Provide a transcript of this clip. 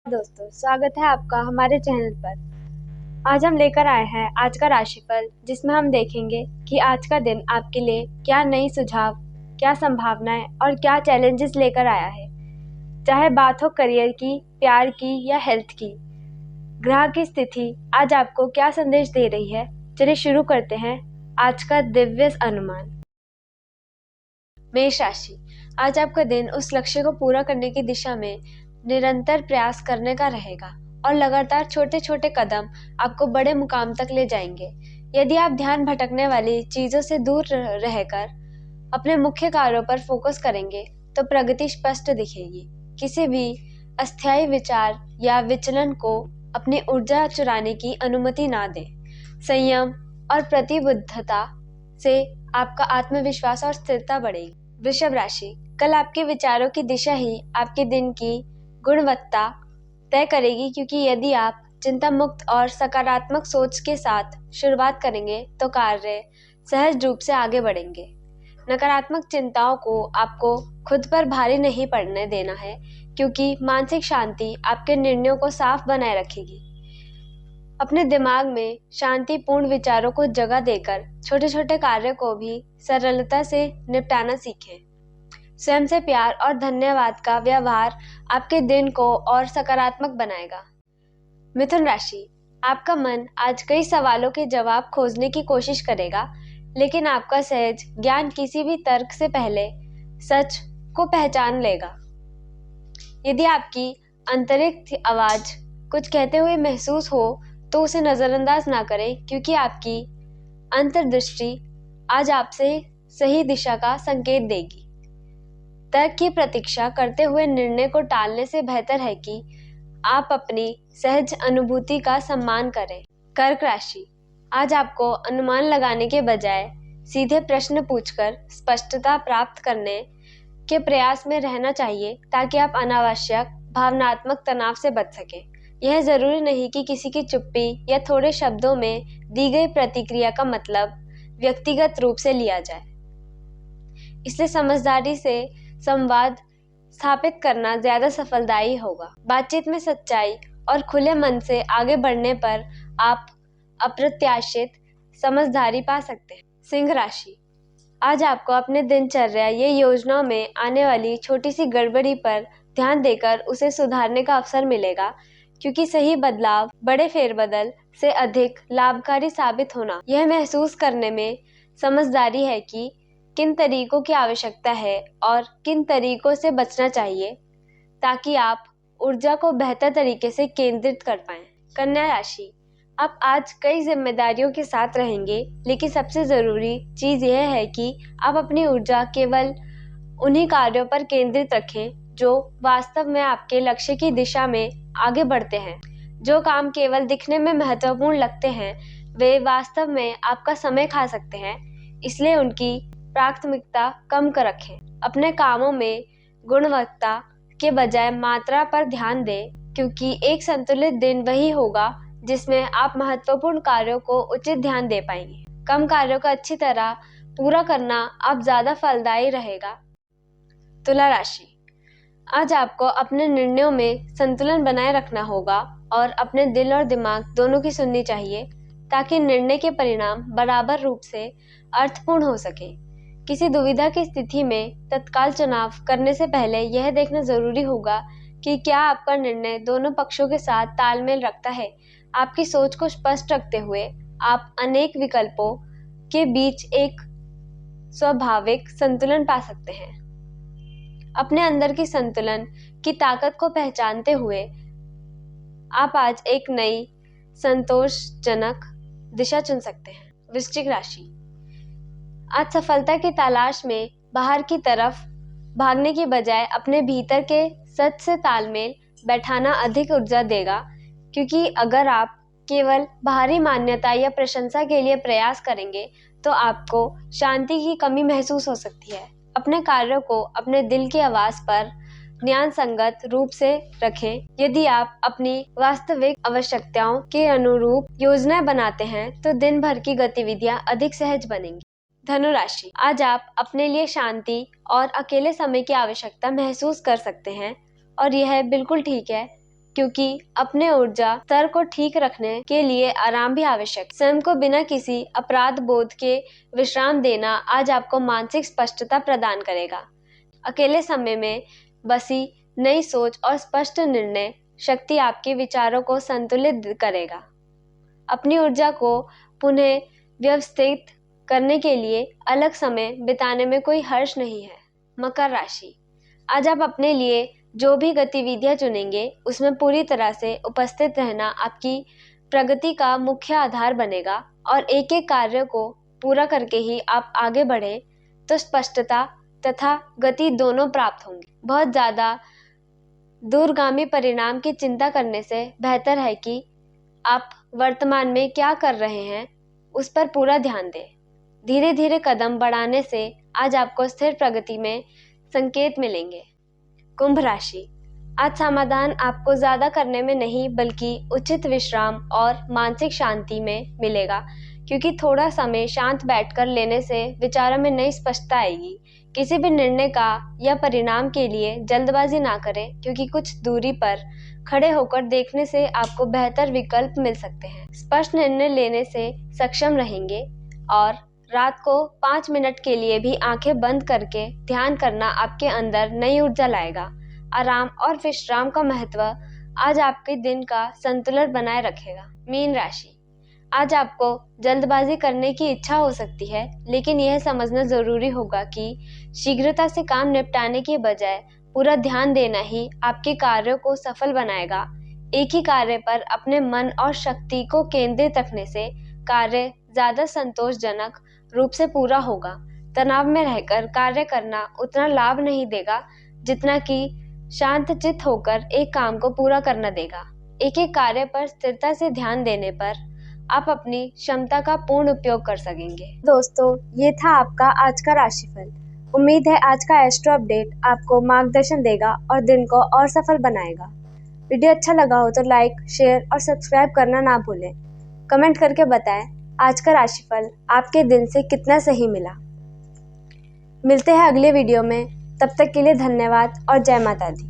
दोस्तों, स्वागत है आपका हमारे चैनल पर। आज हम लेकर आए हैं आज का राशिफल, जिसमें हम देखेंगे कि आज का दिन आपके लिए क्या नई सुझाव, क्या संभावनाएं और क्या चैलेंजेस लेकर आया है। चाहे बात हो करियर की, प्यार की या हेल्थ की, ग्रह की स्थिति आज आपको क्या संदेश दे रही है। चलिए शुरू करते हैं आज का दिव्य अनुमान। मेष राशि, आज आपका दिन उस लक्ष्य को पूरा करने की दिशा में निरंतर प्रयास करने का रहेगा और लगातार छोटे छोटे कदम आपको बड़े मुकाम तक ले जाएंगे। यदि आप ध्यान भटकने वाली चीजों से दूर रहकर अपने मुख्य कार्यों पर फोकस करेंगे तो प्रगति स्पष्ट दिखेगी। किसी भी अस्थायी विचार या विचलन को अपनी ऊर्जा चुराने की अनुमति ना दें। संयम और प्रतिबद्धता से आपका आत्मविश्वास और स्थिरता बढ़ेगी। वृषभ राशि, कल आपके विचारों की दिशा ही आपके दिन की गुणवत्ता तय करेगी, क्योंकि यदि आप चिंता मुक्त और सकारात्मक सोच के साथ शुरुआत करेंगे तो कार्य सहज रूप से आगे बढ़ेंगे। नकारात्मक चिंताओं को आपको खुद पर भारी नहीं पड़ने देना है, क्योंकि मानसिक शांति आपके निर्णयों को साफ बनाए रखेगी। अपने दिमाग में शांतिपूर्ण विचारों को जगह देकर छोटे छोटे कार्यों को भी सरलता से निपटाना सीखें। स्वयं से प्यार और धन्यवाद का व्यवहार आपके दिन को और सकारात्मक बनाएगा। मिथुन राशि, आपका मन आज कई सवालों के जवाब खोजने की कोशिश करेगा, लेकिन आपका सहज ज्ञान किसी भी तर्क से पहले सच को पहचान लेगा। यदि आपकी आंतरिक आवाज कुछ कहते हुए महसूस हो तो उसे नजरअंदाज ना करें, क्योंकि आपकी अंतर्दृष्टि आज आपसे सही दिशा का संकेत देगी। तर्क की प्रतीक्षा करते हुए निर्णय को टालने से बेहतर है कि आप अपनी सहज अनुभूति का सम्मान करें। कर्क राशि, आज आपको अनुमान लगाने के बजाय सीधे प्रश्न पूछकर स्पष्टता प्राप्त करने के प्रयास में रहना चाहिए, ताकि आप अनावश्यक भावनात्मक तनाव से बच सकें। यह जरूरी नहीं कि किसी की चुप्पी या थोड़े शब्दों में दी गई प्रतिक्रिया का मतलब व्यक्तिगत रूप से लिया जाए। इसलिए समझदारी से संवाद स्थापित करना ज्यादा सफलदायी होगा। बातचीत में सच्चाई और खुले मन से आगे बढ़ने पर आप अप्रत्याशित समझदारी पा सकते हैं। सिंह राशि, आज आपको अपने दिनचर्या या योजनाओं में आने वाली छोटी सी गड़बड़ी पर ध्यान देकर उसे सुधारने का अवसर मिलेगा, क्योंकि सही बदलाव बड़े फेरबदल से अधिक लाभकारी साबित होना। यह महसूस करने में समझदारी है कि किन तरीकों की आवश्यकता है और किन तरीकों से बचना चाहिए, ताकि आप ऊर्जा को बेहतर तरीके से केंद्रित कर पाएं। कन्या राशि, आप आज कई जिम्मेदारियों के साथ रहेंगे, लेकिन सबसे जरूरी चीज यह है कि आप अपनी ऊर्जा केवल उन्हीं कार्यों पर केंद्रित रखें जो वास्तव में आपके लक्ष्य की दिशा में आगे बढ़ते हैं। जो काम केवल दिखने में महत्वपूर्ण लगते हैं वे वास्तव में आपका समय खा सकते हैं, इसलिए उनकी प्राथमिकता कम कर रखें। अपने कामों में गुणवत्ता के बजाय मात्रा पर ध्यान दें, क्योंकि एक संतुलित दिन वही होगा जिसमें आप महत्वपूर्ण कार्यों को उचित ध्यान दे पाएंगे। कम कार्यों का अच्छी तरह पूरा करना अब ज्यादा फलदायी रहेगा। तुला राशि, आज आपको अपने निर्णयों में संतुलन बनाए रखना होगा और अपने दिल और दिमाग दोनों की सुननी चाहिए, ताकि निर्णय के परिणाम बराबर रूप से अर्थपूर्ण हो सके। किसी दुविधा की स्थिति में तत्काल चुनाव करने से पहले यह देखना जरूरी होगा कि क्या आपका निर्णय दोनों पक्षों के साथ तालमेल रखता है। आपकी सोच को स्पष्ट रखते हुए आप अनेक विकल्पों के बीच एक स्वाभाविक संतुलन पा सकते हैं। अपने अंदर की संतुलन की ताकत को पहचानते हुए आप आज एक नई संतोषजनक दिशा चुन सकते हैं। वृश्चिक राशि, आज सफलता की तलाश में बाहर की तरफ भागने की बजाय अपने भीतर के सच से तालमेल बैठाना अधिक ऊर्जा देगा, क्योंकि अगर आप केवल बाहरी मान्यता या प्रशंसा के लिए प्रयास करेंगे तो आपको शांति की कमी महसूस हो सकती है। अपने कार्यों को अपने दिल की आवाज पर न्याय संगत रूप से रखें। यदि आप अपनी वास्तविक आवश्यकताओं के अनुरूप योजनाएं बनाते हैं तो दिन भर की गतिविधियां अधिक सहज बनेंगी। धनु राशि, आज आप अपने लिए शांति और अकेले समय की आवश्यकता महसूस कर सकते हैं और यह बिल्कुल ठीक है। क्योंकि अपने ऊर्जा स्तर को ठीक रखने के लिए आराम भी आवश्यक। स्वयं को बिना किसी अपराध बोध के विश्राम देना आज आपको मानसिक स्पष्टता प्रदान करेगा। अकेले समय में बसी नई सोच और स्पष्ट निर्णय शक्ति आपके विचारों को संतुलित करेगा। अपनी ऊर्जा को पुनः व्यवस्थित करने के लिए अलग समय बिताने में कोई हर्ष नहीं है। मकर राशि, आज आप अपने लिए जो भी गतिविधियां चुनेंगे उसमें पूरी तरह से उपस्थित रहना आपकी प्रगति का मुख्य आधार बनेगा और एक एक कार्य को पूरा करके ही आप आगे बढ़े तो स्पष्टता तथा गति दोनों प्राप्त होंगी। बहुत ज़्यादा दूरगामी परिणाम की चिंता करने से बेहतर है कि आप वर्तमान में क्या कर रहे हैं उस पर पूरा ध्यान दें। धीरे धीरे कदम बढ़ाने से आज आपको स्थिर प्रगति में संकेत मिलेंगे। कुंभ राशि, आज समाधान आपको ज़्यादा करने में नहीं बल्कि उचित विश्राम और मानसिक शांति में मिलेगा, क्योंकि थोड़ा समय शांत बैठकर लेने से विचारों में नई स्पष्टता आएगी। किसी भी निर्णय का या परिणाम के लिए जल्दबाजी ना करें, क्योंकि कुछ दूरी पर खड़े होकर देखने से आपको बेहतर विकल्प मिल सकते हैं। स्पष्ट निर्णय लेने से सक्षम रहेंगे और रात को 5 मिनट के लिए भी आंखें बंद करके ध्यान करना आपके अंदर नई ऊर्जा लाएगा। आराम और विश्राम का महत्व आज आपके दिन का संतुलन बनाए रखेगा। मीन राशि, आज आपको जल्दबाजी करने की इच्छा हो सकती है, लेकिन यह समझना जरूरी होगा कि शीघ्रता से काम निपटाने के बजाय पूरा ध्यान देना ही आपके कार्यों को सफल बनाएगा। एक ही कार्य पर अपने मन और शक्ति को केंद्रित रखने से कार्य ज्यादा संतोषजनक रूप से पूरा होगा। तनाव में रहकर कार्य करना उतना लाभ नहीं देगा जितना कि शांतचित्त होकर एक काम को पूरा करना देगा। एक एक कार्य पर स्थिरता से ध्यान देने पर आप अपनी क्षमता का पूर्ण उपयोग कर सकेंगे। दोस्तों, ये था आपका आज का राशिफल। उम्मीद है आज का एस्ट्रो अपडेट आपको मार्गदर्शन देगा और दिन को और सफल बनाएगा। वीडियो अच्छा लगा हो तो लाइक, शेयर और सब्सक्राइब करना ना भूलें। कमेंट करके बताएं आज का राशिफल आपके दिन से कितना सही मिला। मिलते हैं अगले वीडियो में, तब तक के लिए धन्यवाद और जय माता दी।